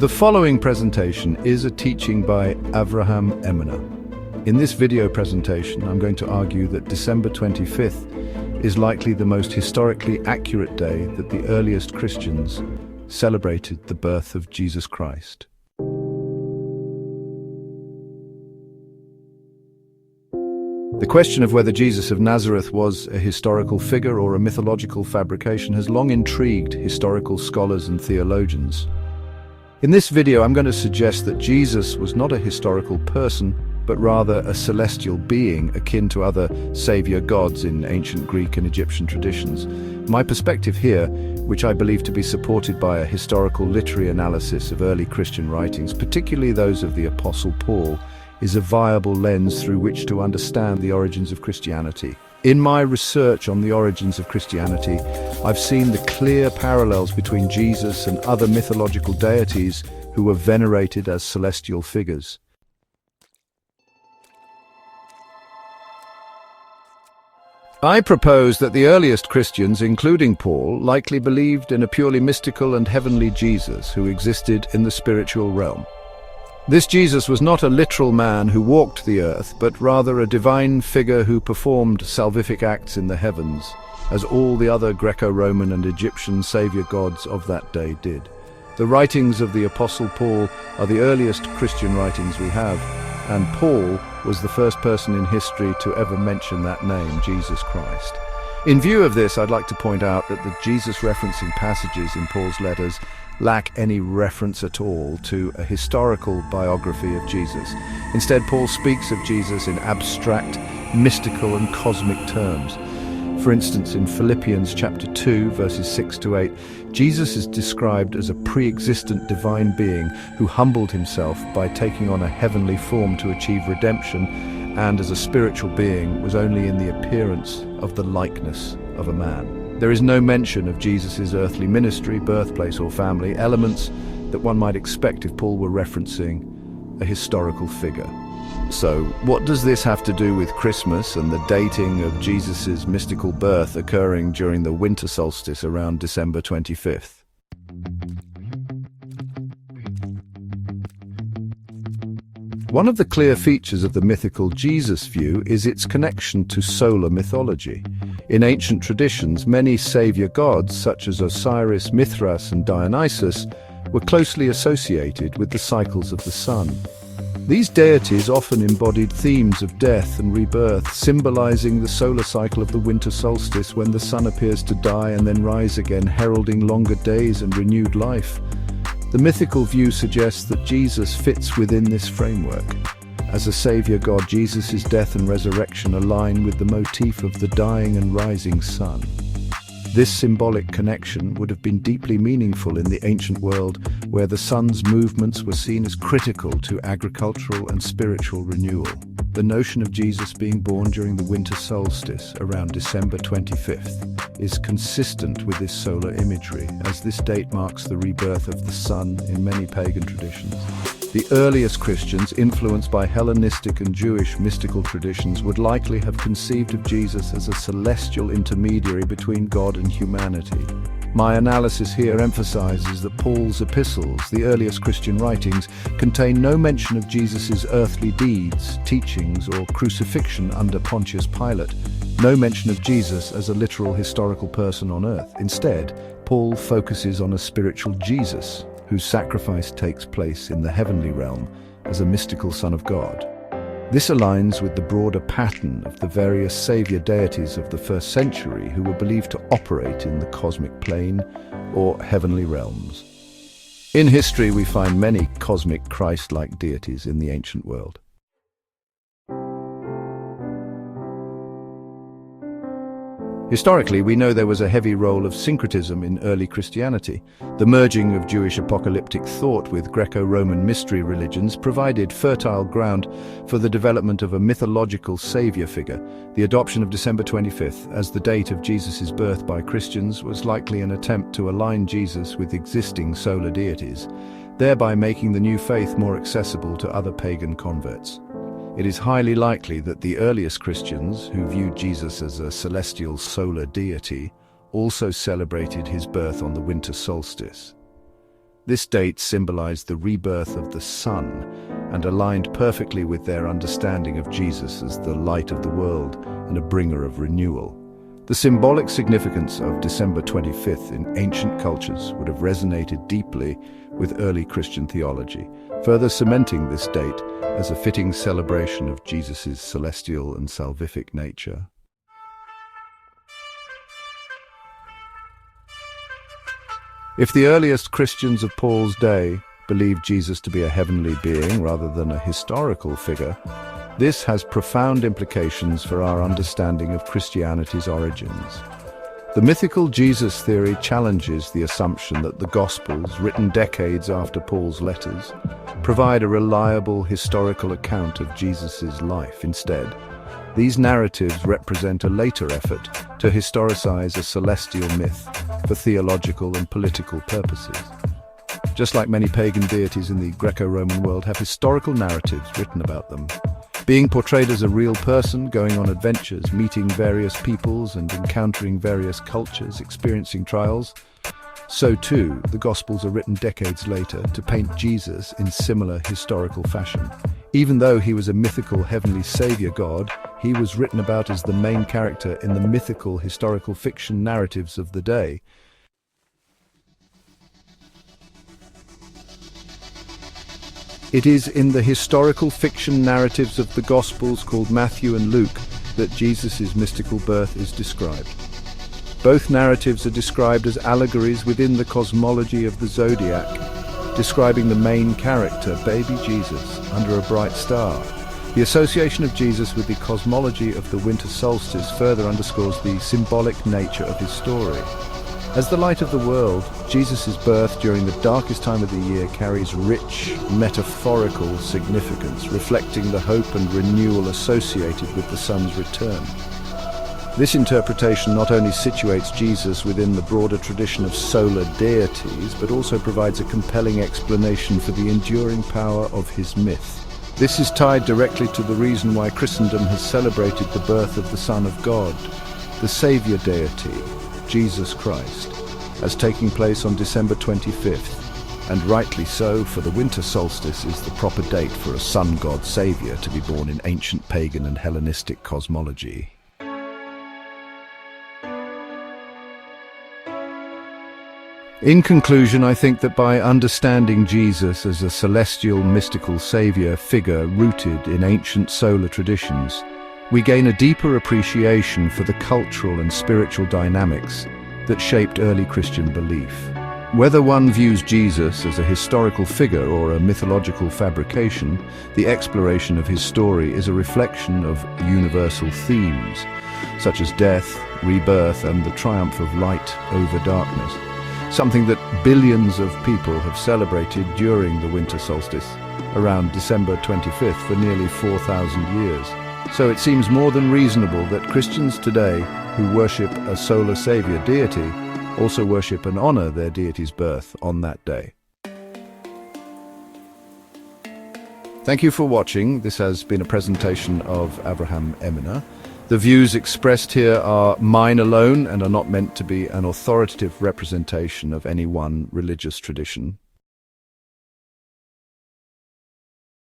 The following presentation is a teaching by Avraham Eminer. In this video presentation, I'm going to argue that December 25th is likely the most historically accurate day that the earliest Christians celebrated the birth of Jesus Christ. The question of whether Jesus of Nazareth was a historical figure or a mythological fabrication has long intrigued historical scholars and theologians. In this video, I'm going to suggest that Jesus was not a historical person, but rather a celestial being akin to other savior gods in ancient Greek and Egyptian traditions. My perspective here, which I believe to be supported by a historical literary analysis of early Christian writings, particularly those of the Apostle Paul, is a viable lens through which to understand the origins of Christianity. In my research on the origins of Christianity, I've seen the clear parallels between Jesus and other mythological deities who were venerated as celestial figures. I propose that the earliest Christians, including Paul, likely believed in a purely mystical and heavenly Jesus who existed in the spiritual realm. This Jesus was not a literal man who walked the earth, but rather a divine figure who performed salvific acts in the heavens, as all the other Greco-Roman and Egyptian savior gods of that day did. The writings of the Apostle Paul are the earliest Christian writings we have, and Paul was the first person in history to ever mention that name, Jesus Christ. In view of this, I'd like to point out that the Jesus-referencing passages in Paul's letters lack any reference at all to a historical biography of Jesus. Instead, Paul speaks of Jesus in abstract, mystical and cosmic terms. For instance, in Philippians chapter 2, verses 6 to 8, Jesus is described as a pre-existent divine being who humbled himself by taking on a heavenly form to achieve redemption, and as a spiritual being was only in the appearance of the likeness of a man. There is no mention of Jesus' earthly ministry, birthplace or family, elements that one might expect if Paul were referencing a historical figure. So, what does this have to do with Christmas and the dating of Jesus' mystical birth occurring during the winter solstice around December 25th? One of the clear features of the mythical Jesus view is its connection to solar mythology. In ancient traditions, many savior gods, such as Osiris, Mithras, and Dionysus, were closely associated with the cycles of the sun. These deities often embodied themes of death and rebirth, symbolizing the solar cycle of the winter solstice when the sun appears to die and then rise again, heralding longer days and renewed life. The mythical view suggests that Jesus fits within this framework. As a savior god, Jesus' death and resurrection align with the motif of the dying and rising sun. This symbolic connection would have been deeply meaningful in the ancient world, where the sun's movements were seen as critical to agricultural and spiritual renewal. The notion of Jesus being born during the winter solstice, around December 25th, is consistent with this solar imagery, as this date marks the rebirth of the sun in many pagan traditions. The earliest Christians, influenced by Hellenistic and Jewish mystical traditions, would likely have conceived of Jesus as a celestial intermediary between God and humanity. My analysis here emphasizes that Paul's epistles, the earliest Christian writings, contain no mention of Jesus' earthly deeds, teachings, or crucifixion under Pontius Pilate, no mention of Jesus as a literal historical person on earth. Instead, Paul focuses on a spiritual Jesus, whose sacrifice takes place in the heavenly realm as a mystical Son of God. This aligns with the broader pattern of the various savior deities of the first century who were believed to operate in the cosmic plane or heavenly realms. In history, we find many cosmic Christ-like deities in the ancient world. Historically, we know there was a heavy role of syncretism in early Christianity. The merging of Jewish apocalyptic thought with Greco-Roman mystery religions provided fertile ground for the development of a mythological savior figure. The adoption of December 25th as the date of Jesus' birth by Christians was likely an attempt to align Jesus with existing solar deities, thereby making the new faith more accessible to other pagan converts. It is highly likely that the earliest Christians, who viewed Jesus as a celestial solar deity, also celebrated his birth on the winter solstice. This date symbolized the rebirth of the sun and aligned perfectly with their understanding of Jesus as the light of the world and a bringer of renewal. The symbolic significance of December 25th in ancient cultures would have resonated deeply with early Christian theology, further cementing this date as a fitting celebration of Jesus' celestial and salvific nature. If the earliest Christians of Paul's day believed Jesus to be a heavenly being rather than a historical figure, this has profound implications for our understanding of Christianity's origins. The mythical Jesus theory challenges the assumption that the Gospels, written decades after Paul's letters, provide a reliable historical account of Jesus' life. Instead, these narratives represent a later effort to historicize a celestial myth for theological and political purposes. Just like many pagan deities in the Greco-Roman world have historical narratives written about them, being portrayed as a real person, going on adventures, meeting various peoples and encountering various cultures, experiencing trials, so too the Gospels are written decades later to paint Jesus in similar historical fashion. Even though he was a mythical heavenly savior god, he was written about as the main character in the mythical historical fiction narratives of the day. It is in the historical fiction narratives of the Gospels called Matthew and Luke that Jesus' mystical birth is described. Both narratives are described as allegories within the cosmology of the zodiac, describing the main character, baby Jesus, under a bright star. The association of Jesus with the cosmology of the winter solstice further underscores the symbolic nature of his story. As the light of the world, Jesus' birth during the darkest time of the year carries rich, metaphorical significance, reflecting the hope and renewal associated with the sun's return. This interpretation not only situates Jesus within the broader tradition of solar deities, but also provides a compelling explanation for the enduring power of his myth. This is tied directly to the reason why Christendom has celebrated the birth of the Son of God, the Savior deity, Jesus Christ, as taking place on December 25th, and rightly so, for the winter solstice is the proper date for a sun god savior to be born in ancient pagan and Hellenistic cosmology. In conclusion, I think that by understanding Jesus as a celestial mystical savior figure rooted in ancient solar traditions, we gain a deeper appreciation for the cultural and spiritual dynamics that shaped early Christian belief. Whether one views Jesus as a historical figure or a mythological fabrication, the exploration of his story is a reflection of universal themes, such as death, rebirth, and the triumph of light over darkness, something that billions of people have celebrated during the winter solstice, around December 25th, for nearly 4,000 years. So it seems more than reasonable that Christians today who worship a solar savior deity also worship and honor their deity's birth on that day. Thank you for watching. This has been a presentation of Abraham Eminer. The views expressed here are mine alone and are not meant to be an authoritative representation of any one religious tradition.